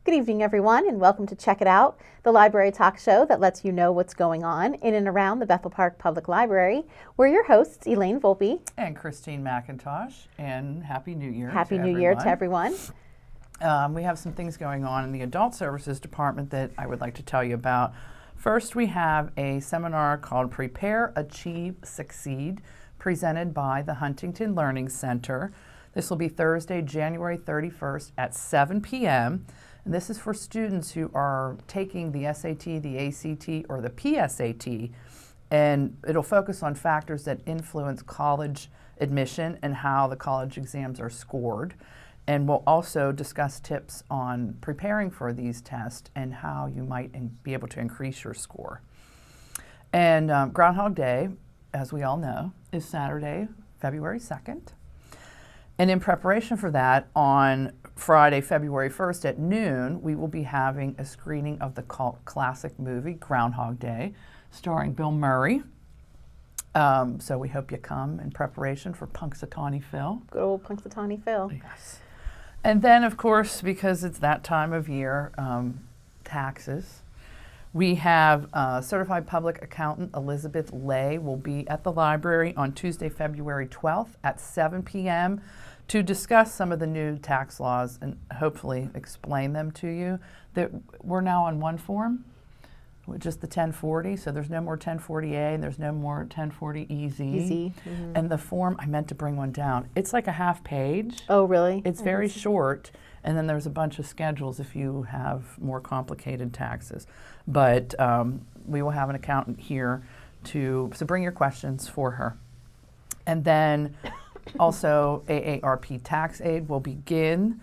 Good evening, everyone, and welcome to Check It Out, the library talk show that lets you know what's going on in and around the Bethel Park Public Library. We're your hosts, Elaine Volpe and Christine McIntosh, and Happy New Year Happy New Year to everyone. We have some things going on in the Adult Services Department that I would like to tell you about. First, we have a seminar called Prepare, Achieve, Succeed, presented by the Huntington Learning Center. This will be Thursday, January 31st at 7 p.m., and this is for students who are taking the SAT, the ACT, or the PSAT, and it'll focus on factors that influence college admission and how the college exams are scored. And we'll also discuss tips on preparing for these tests and how you might be able to increase your score. And Groundhog Day, as we all know, is Saturday, February 2nd. And in preparation for that, on Friday, February 1st at noon, we will be having a screening of the cult classic movie, Groundhog Day, starring Bill Murray. So we hope you come in preparation for Punxsutawney Phil. Good old Punxsutawney Phil. Yes. And then, of course, because it's that time of year, taxes. We have Certified Public Accountant Elizabeth Lay will be at the library on Tuesday, February 12th at 7 p.m. to discuss some of the new tax laws and hopefully explain them to you. That we're now on one form, just the 1040, so there's no more 1040A and there's no more 1040EZ. Mm-hmm. And the form, I meant to bring one down. It's like a half page. Oh, really? It's very short, and then there's a bunch of schedules if you have more complicated taxes. But we will have an accountant here so bring your questions for her. And then also AARP Tax Aid will begin,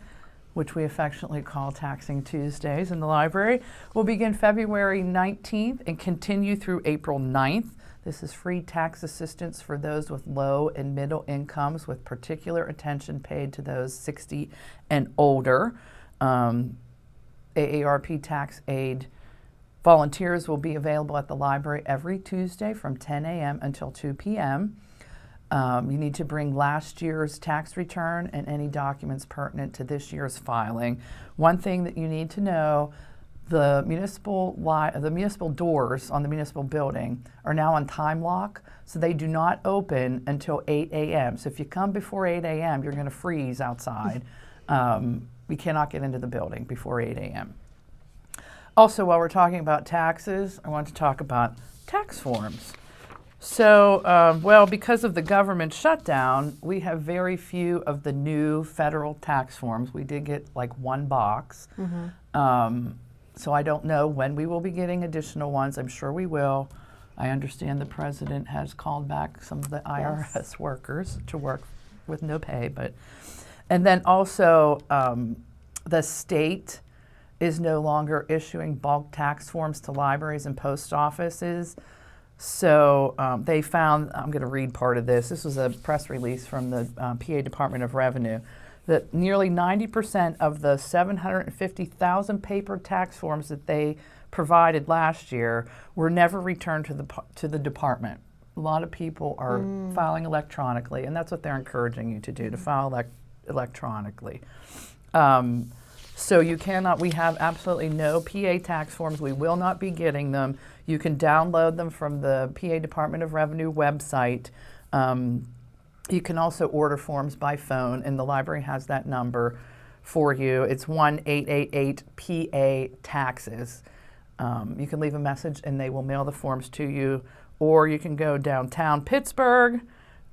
which we affectionately call Taxing Tuesdays in the library, will begin February 19th and continue through April 9th. This is free tax assistance for those with low and middle incomes, with particular attention paid to those 60 and older. AARP Tax Aid volunteers will be available at the library every Tuesday from 10 a.m. until 2 p.m. You need to bring last year's tax return and any documents pertinent to this year's filing. One thing that you need to know, the municipal doors on the municipal building are now on time lock, so they do not open until 8 a.m. So if you come before 8 a.m., you're going to freeze outside. We cannot get into the building before 8 a.m. Also, while we're talking about taxes, I want to talk about tax forms. So, because of the government shutdown, we have very few of the new federal tax forms. We did get like one box. Mm-hmm. So I don't know when we will be getting additional ones. I'm sure we will. I understand the president has called back some of the IRS workers to work with no pay. And then also the state is no longer issuing bulk tax forms to libraries and post offices. So they found, I'm going to read part of this. This was a press release from the PA Department of Revenue, that nearly 90% of the 750,000 paper tax forms that they provided last year were never returned to the department. A lot of people are filing electronically, and that's what they're encouraging you to do, to file electronically. So you cannot, we have absolutely no PA tax forms. We will not be getting them. You can download them from the PA Department of Revenue website. You can also order forms by phone, and the library has that number for you. It's 1-888-PA-TAXES. You can leave a message and they will mail the forms to you, or you can go downtown Pittsburgh,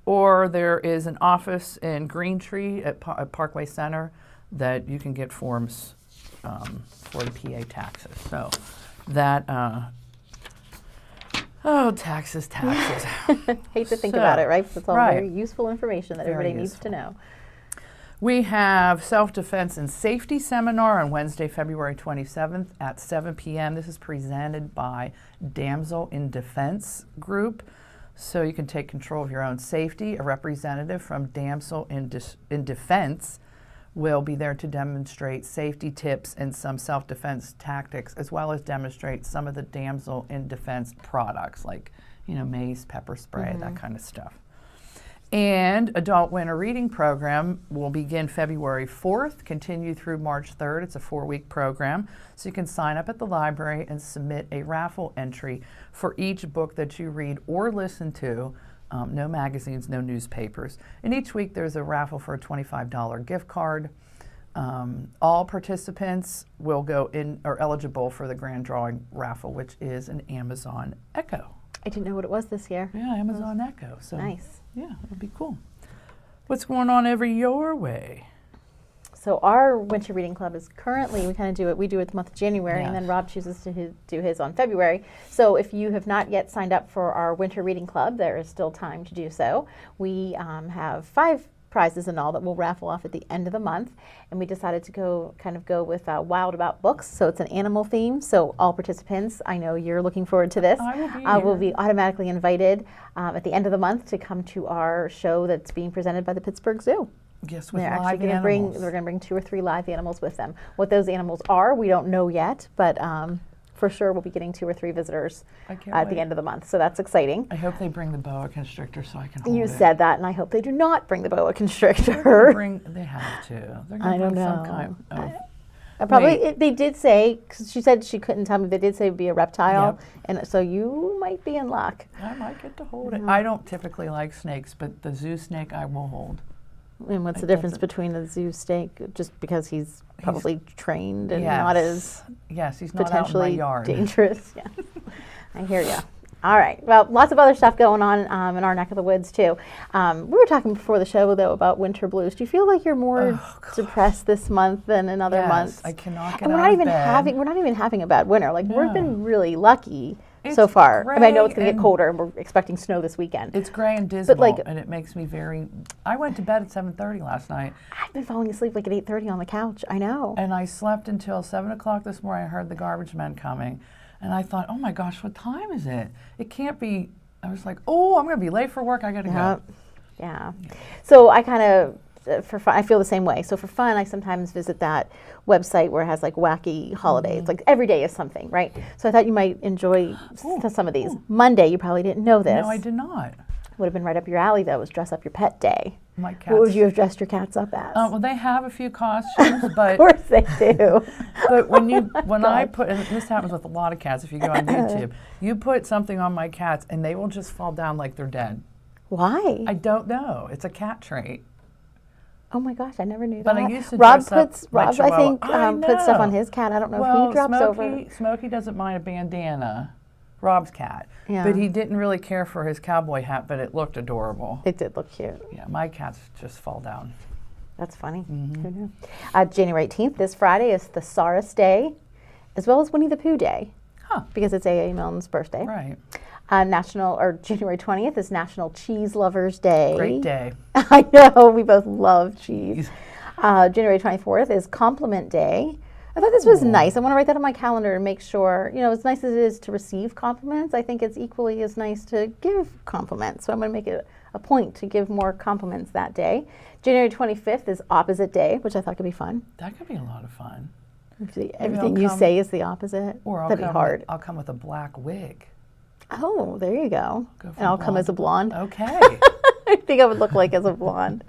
or there is an office in Green Tree at Parkway Center that you can get forms for the PA taxes. So that, taxes. Hate to think about it, right? It's all very useful information that everybody needs to know. We have Self-Defense and Safety Seminar on Wednesday, February 27th at 7 p.m. This is presented by Damsel in Defense Group. So you can take control of your own safety. A representative from Damsel in Defense will be there to demonstrate safety tips and some self-defense tactics, as well as demonstrate some of the Damsel in Defense products like, mace, pepper spray, that kind of stuff. And Adult Winter Reading Program will begin February 4th, continue through March 3rd. It's a 4-week program. So you can sign up at the library and submit a raffle entry for each book that you read or listen to. No magazines, no newspapers. And each week there's a raffle for a $25 gift card. All participants will go in, are eligible for the grand drawing raffle, which is an Amazon Echo. I didn't know what it was this year. Yeah, Amazon Echo. So Nice. yeah, it'll be cool. What's going on over your way? So our winter reading club is currently, we do it the month of January, and then Yes. Rob chooses to do his on February. So if you have not yet signed up for our winter reading club, there is still time to do so. We have 5 prizes in all that we'll raffle off at the end of the month, and we decided to go with Wild About Books. So it's an animal theme. So all participants, I know you're looking forward to this, I will be will here. be automatically invited at the end of the month to come to our show that's being presented by the Pittsburgh Zoo. Yes, with They're live actually animals. they're going to bring 2 or 3 live animals with them. What those animals are, we don't know yet, but for sure we'll be getting 2 or 3 visitors I can't at the wait. end of the month. So that's exciting. I hope they bring the boa constrictor so I can hold You it. said that, and I hope they do not bring the boa constrictor. They have to. They're I going to don't bring some know. kind of. Probably they did say, because she said she couldn't tell me, they did say it'd be a reptile, Yep. and so you might be in luck. I might get to hold it. I don't typically like snakes, but the zoo snake I will hold. And what's I the guess difference it- between a zoo snake, just because he's probably trained and Yes. not as Yes, he's not out in my potentially yard. dangerous? Yeah, I hear you. All right. Well, lots of other stuff going on in our neck of the woods too. We were talking before the show though about winter blues. Do you feel like you're more depressed this month than in other Yes, months? I cannot get And we're out not of even bed. we're not even having a bad winter. Like we've No. been really lucky so It's far. I mean, I know it's gray going to get and- colder, and we're expecting snow this weekend. It's gray and dismal, like- and it makes me very. I went to bed at 7:30 last night, I've been falling asleep like at 8:30 on the couch. I know. and I slept until 7 o'clock this morning. I heard the garbage men coming, and I thought, oh my gosh, what time is it? It can't be. I was like, oh, I'm going to be late for work. I got to Yep. go. Yeah. So I kind of, for fun, I feel the same way. So for fun, I sometimes visit that website where it has like wacky holidays. Mm-hmm. Like every day is something, right? So I thought you might enjoy some of these. Monday, you probably didn't know this. No, I did not. Would have been right up your alley though, was Dress Up Your Pet Day. My cats. What would you have dressed your cats up as? Well, they have a few costumes, Of but course they do. but when I put, and this happens with a lot of cats, if you go on YouTube, you put something on my cats and they will just fall down like they're dead. Why? I don't know. It's a cat trait. Oh my gosh, I never knew But that. I used to Rob dress up puts my Rob, I Chihuahua. think, I puts stuff on know. his cat. I don't know Well, if he drops over. Smokey doesn't mind a bandana. Rob's cat. Yeah. But he didn't really care for his cowboy hat, but it looked adorable. It did look cute. Yeah, my cats just fall down. That's funny. Mm-hmm. Who knew? January 18th, this Friday, is Thesaurus Day, as well as Winnie the Pooh Day, Huh. because it's A.A. Milne's birthday. Right. January 20th is National Cheese Lovers Day. Great day. I know, we both love cheese. January 24th is Compliment Day. I thought this was nice. I want to write that on my calendar and make sure, as nice as it is to receive compliments, I think it's equally as nice to give compliments. So I'm going to make it a point to give more compliments that day. January 25th is Opposite Day, which I thought could be fun. That could be a lot of fun. Everything you say is the opposite. Or That'd be hard. I'll come with a black wig. Oh, there you go. Go from And I'll come blonde as a blonde. Okay. I think I would look like as a blonde.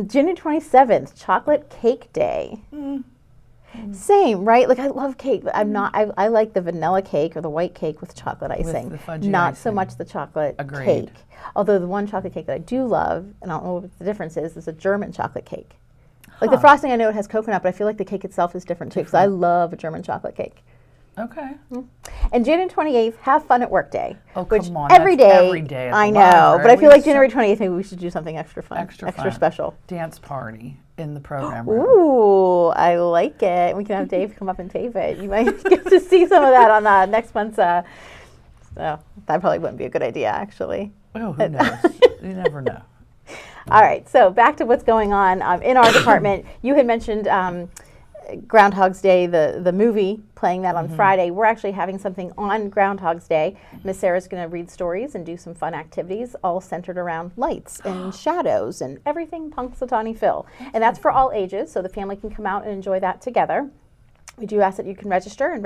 January 27th, Chocolate Cake Day. Same, right? Like I love cake, but I'm not. I like the vanilla cake or the white cake with chocolate icing, the fudgy not so icing. much the chocolate Agreed. cake. Although the one chocolate cake that I do love, and I don't know what the difference is a German chocolate cake. Like the Huh. frosting, I know it has coconut, but I feel like the cake itself is different too, because I love a German chocolate cake. Okay. And January 28th, Have Fun at Work Day. Oh, which come on, every that's day, every day at I the know, library. but I feel We like used January 28th, maybe we should do something extra fun, Extra fun. special. Dance party in the program room. Ooh, I like it. We can have Dave come up and tape it. You might get to see some of that on next month's. So that probably wouldn't be a good idea, actually. Oh, who knows? You never know. All right, so back to what's going on in our department. You had mentioned Groundhog's Day, the movie, playing that on Friday. We're actually having something on Groundhog's Day. Miss Sarah's going to read stories and do some fun activities, all centered around lights and shadows and everything Punxsutawney Phil. And that's for all ages, so the family can come out and enjoy that together. We do ask that you can register, and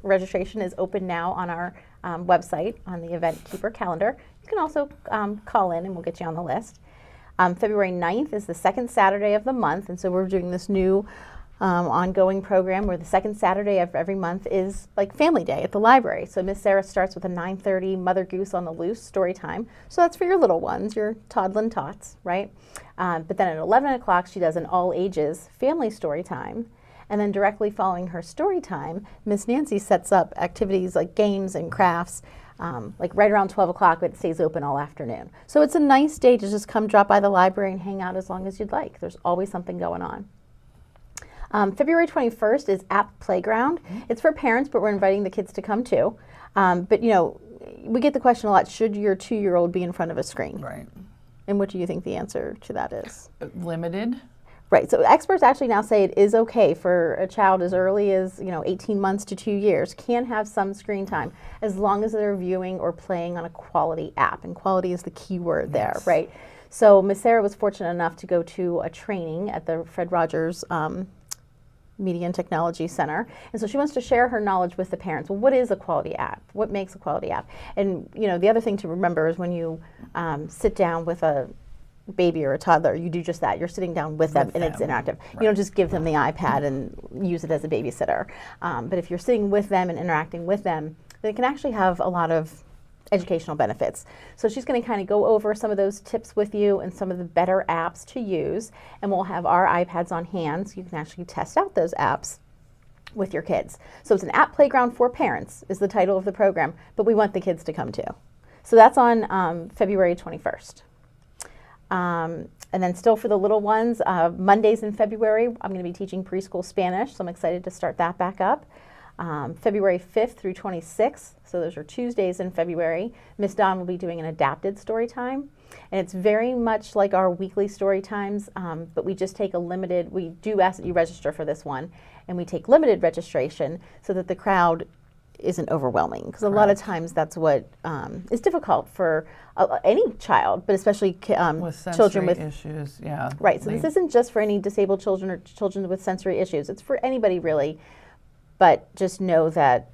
registration is open now on our website on the Event Keeper calendar. You can also call in and we'll get you on the list. February 9th is the second Saturday of the month, and so we're doing this new ongoing program where the second Saturday of every month is like family day at the library. So Miss Sarah starts with a 9:30 Mother Goose on the Loose story time. So that's for your little ones, your toddlin' tots, right? But then at 11 o'clock, she does an all ages family story time. And then directly following her story time, Miss Nancy sets up activities like games and crafts, like right around 12 o'clock, but it stays open all afternoon. So it's a nice day to just come drop by the library and hang out as long as you'd like. There's always something going on. February 21st is App Playground. It's for parents, but we're inviting the kids to come too. But you know, we get the question a lot, should your 2-year-old be in front of a screen? Right. And what do you think the answer to that is? Limited. Right, so experts actually now say it is okay for a child as early as 18 months to 2 years can have some screen time as long as they're viewing or playing on a quality app, and quality is the key word there, right? So Miss Sarah was fortunate enough to go to a training at the Fred Rogers Media and Technology Center, and so she wants to share her knowledge with the parents. Well, what is a quality app? What makes a quality app? And the other thing to remember is when you sit down with a baby or a toddler, you do just that. You're sitting down with them and it's interactive. Right. You don't just give them the iPad and use it as a babysitter. But if you're sitting with them and interacting with them, then it can actually have a lot of educational benefits. So she's going to kind of go over some of those tips with you and some of the better apps to use, and we'll have our iPads on hand so you can actually test out those apps with your kids. So it's an app playground for parents is the title of the program, but we want the kids to come too. So that's on February 21st. And then still for the little ones, Mondays in February, I'm going to be teaching preschool Spanish, so I'm excited to start that back up. February 5th through 26th, so those are Tuesdays in February, Miss Dawn will be doing an adapted story time. And it's very much like our weekly story times, but we just take we do ask that you register for this one, and we take limited registration so that the crowd isn't overwhelming, because a lot of times that's what is difficult for any child, but especially with children with issues. Yeah. Right. So this isn't just for any disabled children or children with sensory issues. It's for anybody really, but just know that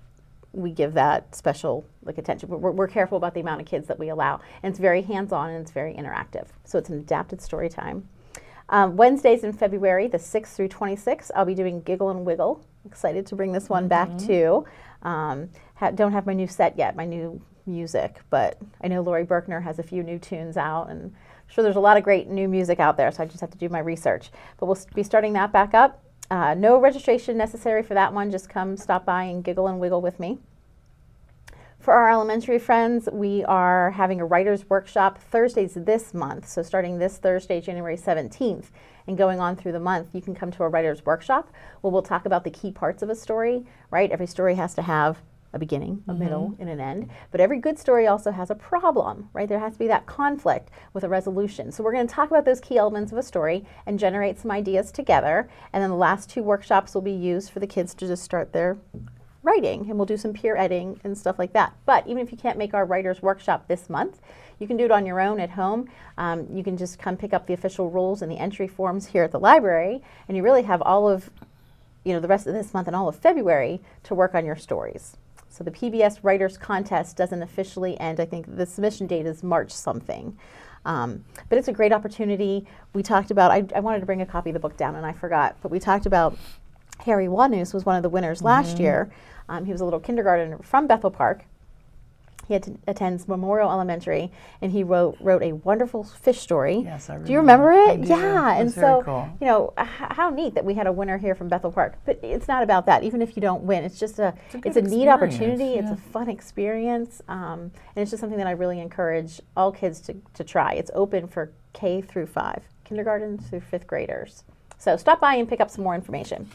we give that special attention. We're careful about the amount of kids that we allow, and it's very hands-on and it's very interactive. So it's an adapted story time. Wednesdays in February, the 6th through 26th, I'll be doing Giggle and Wiggle. Excited to bring this one back too. Don't have my new set yet, my new music, but I know Lori Berkner has a few new tunes out, and I'm sure there's a lot of great new music out there, so I just have to do my research. But we'll be starting that back up. No registration necessary for that one. Just come stop by and giggle and wiggle with me. For our elementary friends, we are having a writer's workshop Thursdays this month. So starting this Thursday, January 17th, and going on through the month, you can come to a writer's workshop where we'll talk about the key parts of a story, right? Every story has to have a beginning, a middle, and an end. But every good story also has a problem, right? There has to be that conflict with a resolution. So we're going to talk about those key elements of a story and generate some ideas together. And then the last 2 workshops will be used for the kids to just start their writing, and we'll do some peer editing and stuff like that. But even if you can't make our writer's workshop this month, you can do it on your own at home. You can just come pick up the official rules and the entry forms here at the library, and you really have all of the rest of this month and all of February to work on your stories. So the PBS Writers Contest doesn't officially end. I think the submission date is March something. But it's a great opportunity. We talked about, I wanted to bring a copy of the book down and I forgot, but we talked about Harry Wanus was one of the winners last year. He was a little kindergartner from Bethel Park. He attends Memorial Elementary, and he wrote a wonderful fish story. Yes, I remember. Do you remember it? I do. Yeah, and very so cool. How neat that we had a winner here from Bethel Park. But it's not about that. Even if you don't win, it's just it's a neat opportunity. Yeah. It's a fun experience, and it's just something that I really encourage all kids to try. It's open for K through 5, kindergarten through 5th graders. So stop by and pick up some more information.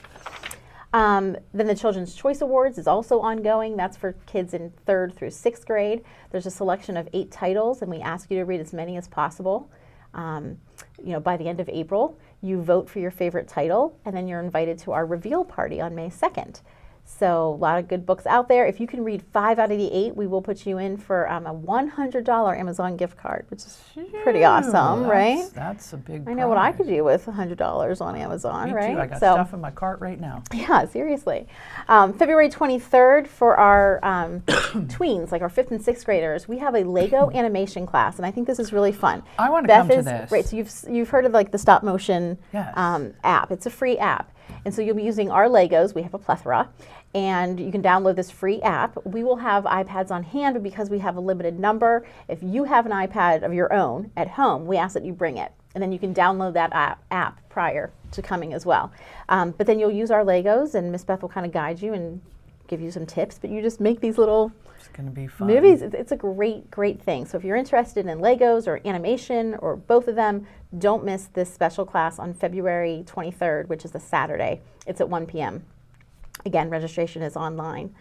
Then the Children's Choice Awards is also ongoing. That's for kids in 3rd through 6th grade. There's a selection of 8 titles, and we ask you to read as many as possible. By the end of April, you vote for your favorite title, and then you're invited to our reveal party on May 2nd. So a lot of good books out there. If you can read 5 out of the 8, we will put you in for a $100 Amazon gift card, which is pretty awesome, right? That's a big I know what I prize. could do with $100 on Amazon, Me right? too. I got stuff in my cart right now. Yeah, seriously. February 23rd for our tweens, like our 5th and 6th graders, we have a Lego animation class, and I think this is really fun. I want to Beth come to is this. great. So you've heard of like the stop motion Yes. app. It's a free app, and so you'll be using our Legos. We have a plethora, and you can download this free app. We will have iPads on hand, but because we have a limited number, if you have an iPad of your own at home, we ask that you bring it, and then you can download that app prior to coming as well. But then you'll use our Legos, and Miss Beth will kind of guide you and give you some tips, but you just make these little It's going to be fun. movies. It's a great thing. So if you're interested in Legos or animation or both of them, don't miss this special class on February 23rd, which is a Saturday. It's at 1 p.m. Again, registration is online.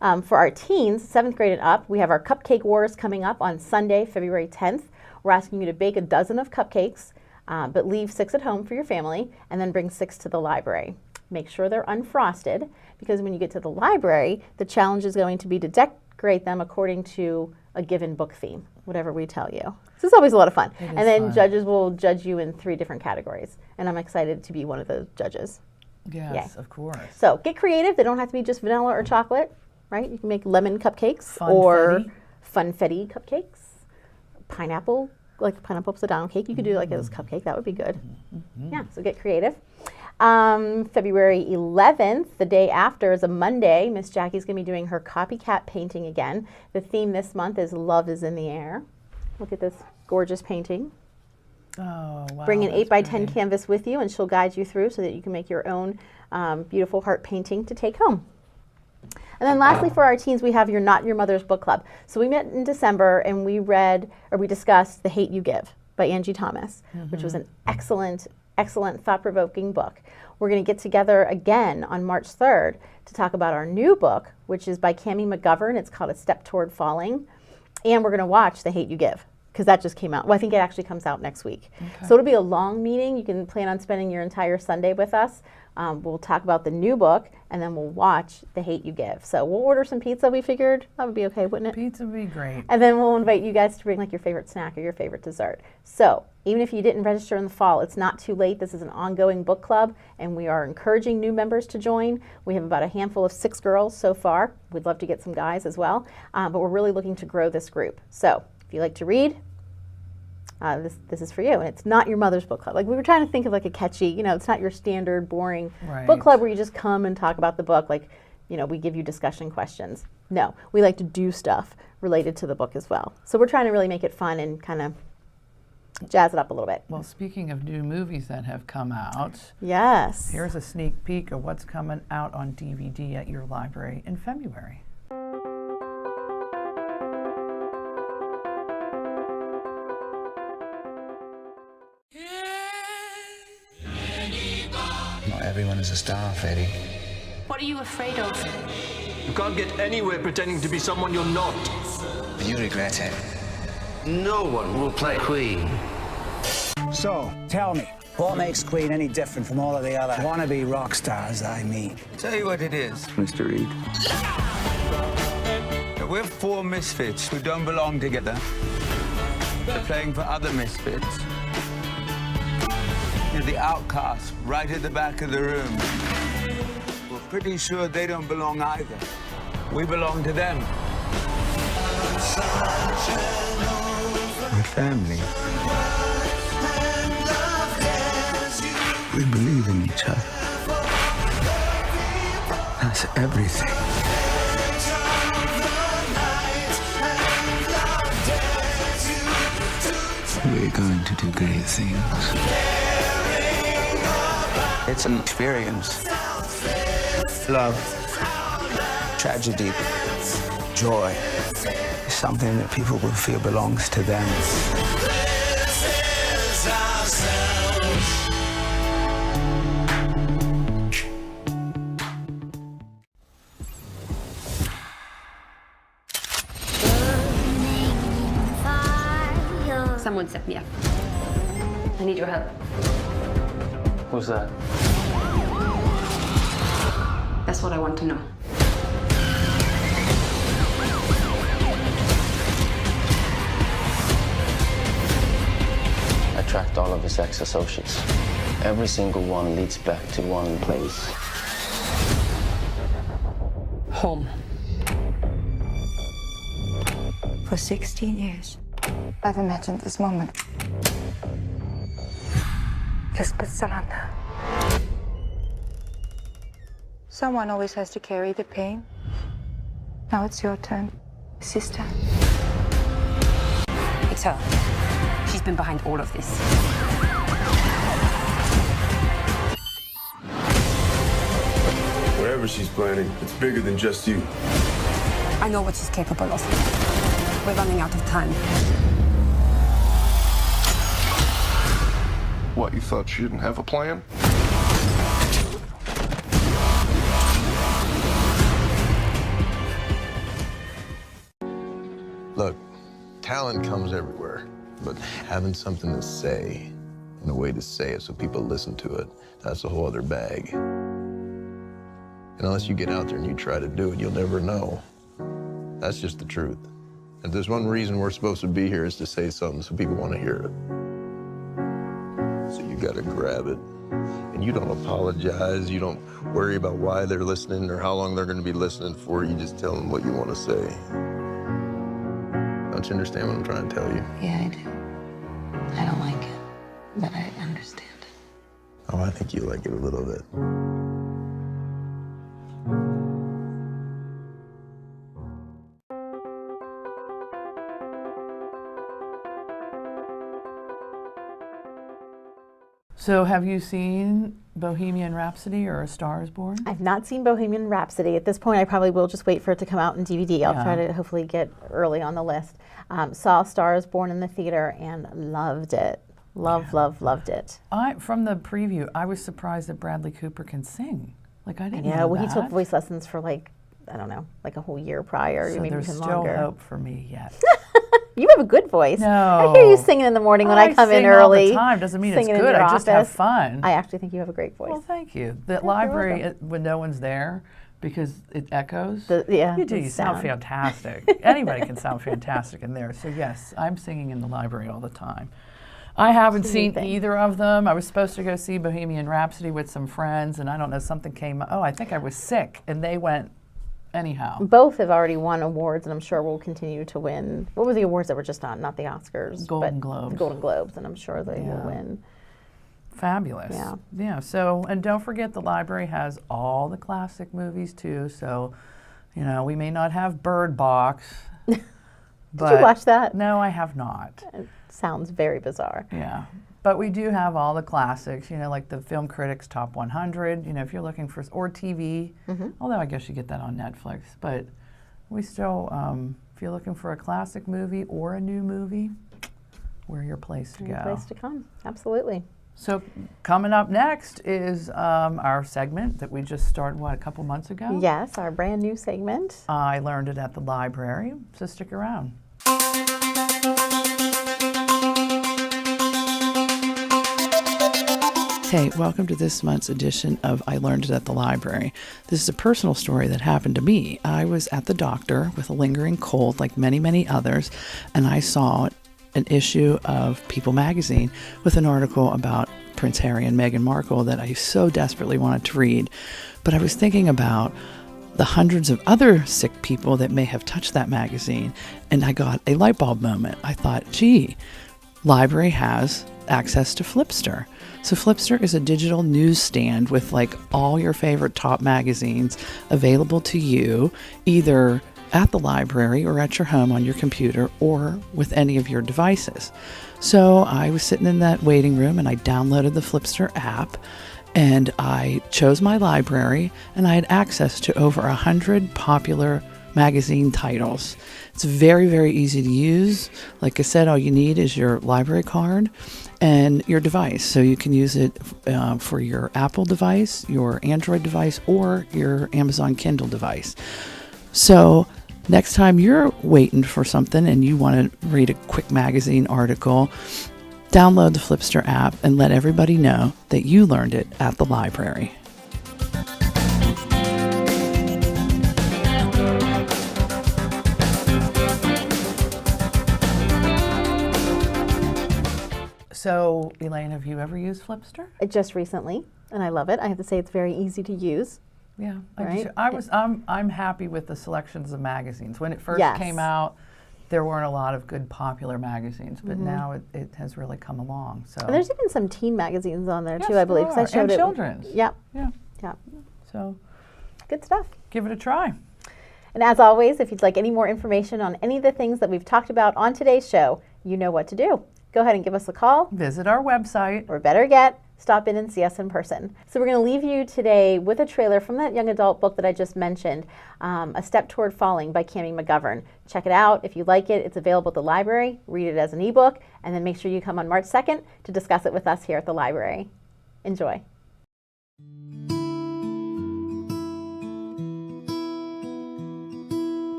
For our teens, 7th grade and up, we have our Cupcake Wars coming up on Sunday, February 10th. We're asking you to bake a dozen of cupcakes, but leave 6 at home for your family, and then bring 6 to the library. Make sure they're unfrosted, because when you get to the library, the challenge is going to be to decorate them according to a given book theme, whatever we tell you. This is always a lot of fun. And then fun. judges will judge you in 3 different categories, and I'm excited to be one of the judges. Yes, of course. So get creative. They don't have to be just vanilla or chocolate, right? You can make lemon cupcakes or funfetti cupcakes, pineapple, like pineapple upside down cake. You could do like as a cupcake. That would be good. Yeah, so get creative. February 11th, the day after, is a Monday. Miss Jackie's going to be doing her copycat painting again. The theme this month is Love is in the Air. Look at this gorgeous painting. Oh, wow. Bring an that's 8 by 10 pretty. canvas with you, and she'll guide you through so that you can make your own beautiful heart painting to take home. And then lastly, for our teens, we have your Not Your Mother's Book Club. So we met in December, and we discussed The Hate You Give by Angie Thomas, which was an excellent, thought-provoking book. We're going to get together again on March 3rd to talk about our new book, which is by Cammie McGovern. It's called A Step Toward Falling. And we're going to watch The Hate You Give, because that just came out. Well, I think it actually comes out next week. So it'll be a long meeting. You can plan on spending your entire Sunday with us. We'll talk about the new book, and then we'll watch The Hate You Give. So we'll order some pizza, we figured. That would be okay, wouldn't it? Pizza would be great. And then we'll invite you guys to bring like your favorite snack or your favorite dessert. So even if you didn't register in the fall, it's not too late. This is an ongoing book club, and we are encouraging new members to join. We have about a handful of 6 girls so far. We'd love to get some guys as well, but we're really looking to grow this group. So if you like to read, this is for you. And it's not your mother's book club. Like, we were trying to think of like a catchy, it's not your standard boring book club where you just come and talk about the book. Like, we give you discussion questions. No, we like to do stuff related to the book as well. So we're trying to really make it fun and kind of jazz it up a little bit. Well, speaking of new movies that have come out, Yes. here's a sneak peek of what's coming out on DVD at your library in February. Not everyone is a star, Freddy. What are you afraid of? You can't get anywhere pretending to be someone you're not. You regret it. No one will play Queen. So, tell me, what makes Queen any different from all of the other wannabe rock stars I meet? Tell you what it is, Mr. Reed. We're 4 misfits who don't belong together. They're playing for other misfits. You're the outcasts right at the back of the room. We're pretty sure they don't belong either. We belong to them. We're family. We believe in each other. That's everything. We're going to do great things. It's an experience. Love, tragedy, joy. It's something that people will feel belongs to them. Someone set me up. I need your help. Who's that? That's what I want to know. tracked all of his ex-associates. Every single one leads back to one place. Home. For 16 years, I've imagined this moment. Lisbeth Salander. Someone always has to carry the pain. Now it's your turn, sister. It's her. She's been behind all of this. Whatever she's planning, it's bigger than just you. I know what she's capable of. We're running out of time. What, you thought she didn't have a plan? Look, talent comes everywhere, but having something to say and a way to say it so people listen to it, that's a whole other bag. And unless you get out there and you try to do it, you'll never know. That's just the truth. If there's one reason we're supposed to be here is to say something so people want to hear it. So you gotta grab it. And you don't apologize. You don't worry about why they're listening or how long they're gonna be listening for. You just tell them what you want to say. Don't you understand what I'm trying to tell you? Yeah, I do. I don't like it, but I understand. Oh, I think you like it a little bit. So have you seen Bohemian Rhapsody or A Star is Born? I've not seen Bohemian Rhapsody. At this point, I probably will just wait for it to come out in DVD. I'll try to hopefully get early on the list. Saw A Star is Born in the theater and loved it. Loved it. From the preview, I was surprised that Bradley Cooper can sing. Like, I didn't know Yeah, well, he that. took voice lessons for like, I don't know, like a whole year prior, So maybe there's even still longer. hope for me yet. You have a good voice. No. I hear you singing in the morning when I come in sing early. all the time. Doesn't mean it's singing in good. your I just have office. fun. I actually think you have a great voice. Well, thank you. The library, when no one's there, because it echoes. Yeah, You do. the You sound sound. fantastic. Anybody can sound fantastic in there. So yes, I'm singing in the library all the time. I haven't seen thing. either of them. I was supposed to go see Bohemian Rhapsody with some friends, and I don't know, something came. Oh, I think I was sick, and they went anyhow. Both have already won awards, and I'm sure will continue to win. What were the awards that were just on? Not the Oscars, Golden but Globes. the Golden Globes, and I'm sure they will Yeah. win. Fabulous. Yeah. So, and don't forget the library has all the classic movies too. So, you know, we may not have Bird Box. Did you watch that? No, I have not. It sounds very bizarre. Yeah. But we do have all the classics, you know, like the Film Critics Top 100, you know, if you're looking for, or TV, although I guess you get that on Netflix. But we still, if you're looking for a classic movie or a new movie, we're your place to Your go. place to come. Absolutely. So coming up next is our segment that we just started, a couple months ago? Yes, our brand new segment. I learned it at the library, so stick around. Hey, welcome to this month's edition of I Learned It at the Library. This is a personal story that happened to me. I was at the doctor with a lingering cold like many, many others, and I saw an issue of People magazine with an article about Prince Harry and Meghan Markle that I so desperately wanted to read. But I was thinking about the hundreds of other sick people that may have touched that magazine, and I got a light bulb moment. I thought, gee, library has access to Flipster. So Flipster is a digital newsstand with like all your favorite top magazines available to you, either at the library or at your home on your computer or with any of your devices. So I was sitting in that waiting room and I downloaded the Flipster app and I chose my library and I had access to over 100 popular magazine titles. It's very, very easy to use. Like I said, all you need is your library card and your device. So you can use it for your Apple device, your Android device, or your Amazon Kindle device. So next time you're waiting for something and you want to read a quick magazine article, download the Flipster app and let everybody know that you learned it at the library. So, Elaine, have you ever used Flipster? Just recently, and I love it. I have to say it's very easy to use. Yeah, Right? I'm happy with the selections of magazines. When it first Yes. came out, there weren't a lot of good popular magazines, but now it has really come along. So And there's even some teen magazines on there Yes, too, I believe. 'cause there I are. showed And it. children's. Yep. yeah, Yep. so Good stuff. give it a try. And as always, if you'd like any more information on any of the things that we've talked about on today's show, you know what to do. Go ahead and give us a call, Visit our website. or better yet, stop in and see us in person. So we're going to leave you today with a trailer from that young adult book that I just mentioned, A Step Toward Falling by Cammie McGovern. Check it out. If you like it, it's available at the library. Read it as an ebook, and then make sure you come on March 2nd to discuss it with us here at the library. Enjoy.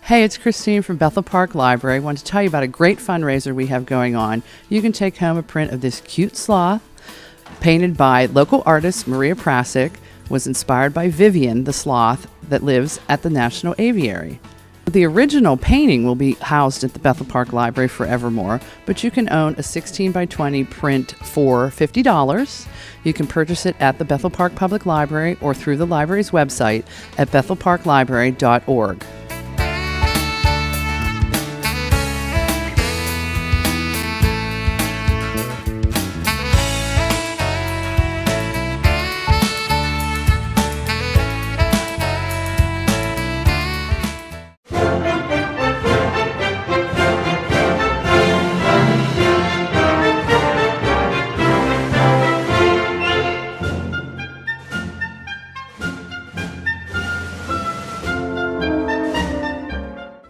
Hey, it's Christine from Bethel Park Library. I want to tell you about a great fundraiser we have going on. You can take home a print of this cute sloth, painted by local artist Maria Prasic, was inspired by Vivian, the sloth that lives at the National Aviary. The original painting will be housed at the Bethel Park Library forevermore, but you can own a 16 by 20 print for $50. You can purchase it at the Bethel Park Public Library or through the library's website at bethelparklibrary.org.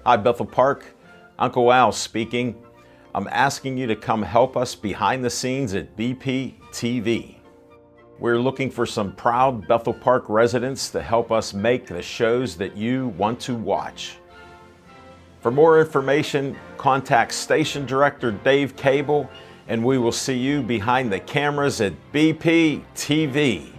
Hi, Bethel Park. Uncle Al speaking. I'm asking you to come help us behind the scenes at BP TV. We're looking for some proud Bethel Park residents to help us make the shows that you want to watch. For more information, contact Station Director Dave Cable, and we will see you behind the cameras at BP TV.